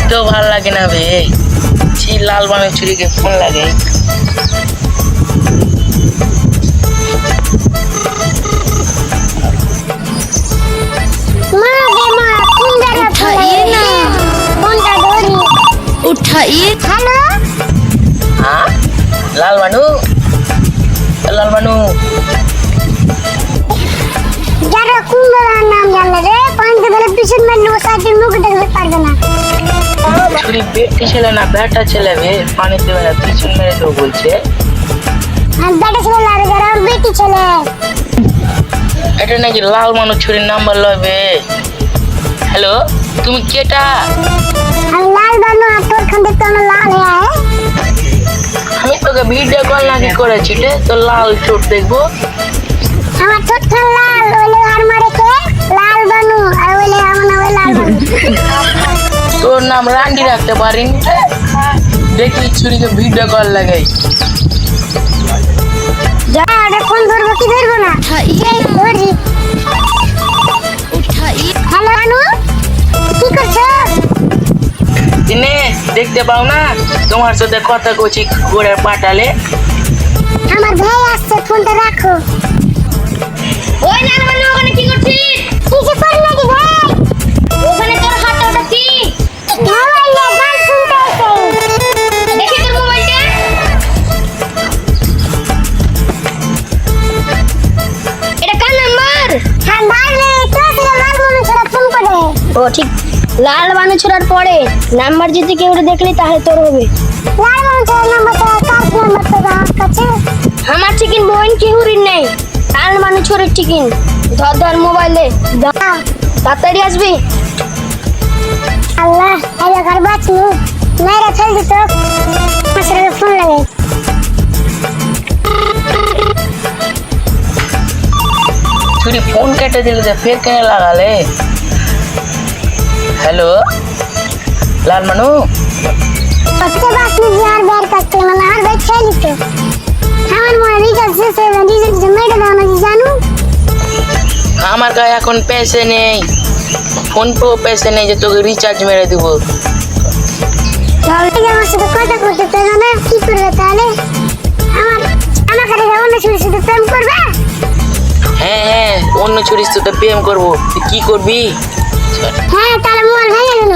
দেখতেও ভালো লাগে না বে। ছি, লাল বানের ছুরিকে ফোন লাগে। उठाइए। हेलो हाँ लाल बानू, लाल बानू যারা কুমড়ার নাম জানলে রে পানিতে গেলে পিছন মারলে ও সাইডে মুখ দেখতে পারবে না। ছুরি বেটি ছেলে না বেটা ছেলে বে, পানিতে মেরে পিছন মেরে দেবো বলছে। আর বেটা ছেলে লাগে যারা ওর বেটি ছেলে। এটা নাকি লাল বানু ছুরির নাম্বার লবে। হ্যালো তুমি কেটা? আমি লাল বানু আর তোর খান দেখতে আমার লাল হয়ে আয়। আমি তোকে ভিডিও কল নাকি করেছি রে, তো লাল চোট দেখবো। আমার ঠোঁট খান লাল ওলে আর মারে কে লাল বানু আর ওলে আমার নাম লাল বানু। তোর নাম রান্ডি রাখতে পারিনি রে। দেখি ছুরিকে ভিডিও কল লাগাই। যা আরে ফোন ধরবো কি ধরবো না। এই ধরি। হ্যালো বানু কি করছো? দিনে দেখতে পাও না তোমার সাথে কথা কচি করে পাঠালে। আমার ভাই আসছে ফোনটা রাখো। ওই না মানে ওখানে কি করছিস? কিছু করি নাকি ভাই? ওখানে তোর হাতটা ওটা কি? মোবাইলে গান শুনতে আছে। দেখি তোর মোবাইলটা। এটা কার নাম্বার? হ্যাঁ ভাইলে তো ছিল লাল বানু ছড়া ফোন করে। ও ঠিক লাল বানু ছড়ার পরে নাম্বার যদি কেউ দেখলি তাহলে তোর হবে। লাল বানু ছড়ার নাম্বারটা কার নাম্বার তোর কাছে? আমার চিকেন বোন কেহুরির নেই। লাল বানু ছড়ার চিকেন ধর ধর মোবাইলে দাও তাড়াতাড়ি আসবি। আল্লাহ আরে ঘর বাঁচু মেরে ফেল দিত। মাসের ফোন লাগে। ছুরি ফোন কেটে দিলে যে ফের কেন লাগালে? হ্যালো লাল মানু কত বাসনি যার বের করতে মানে আর বের খেলি তো। আমার মনে রিচার্জ শেষ হয়ে গেছে রিচার্জ মেরে দাও না জানো। আমার কাছে এখন पैसे নেই, ফোন পে पैसे নেই যে তোকে রিচার্জ মেরে দিব। তাহলে আমার সাথে কথা করতে চাই না কি করবে তাহলে? আমার কাছে অন্য ছুরির সাথে প্রেম করবে? হ্যাঁ হ্যাঁ অন্য ছুরির সাথে প্রেম করবো। তুই কি করবি? হ্যাঁ তাহলে মোবাইল ভেঙে দিল।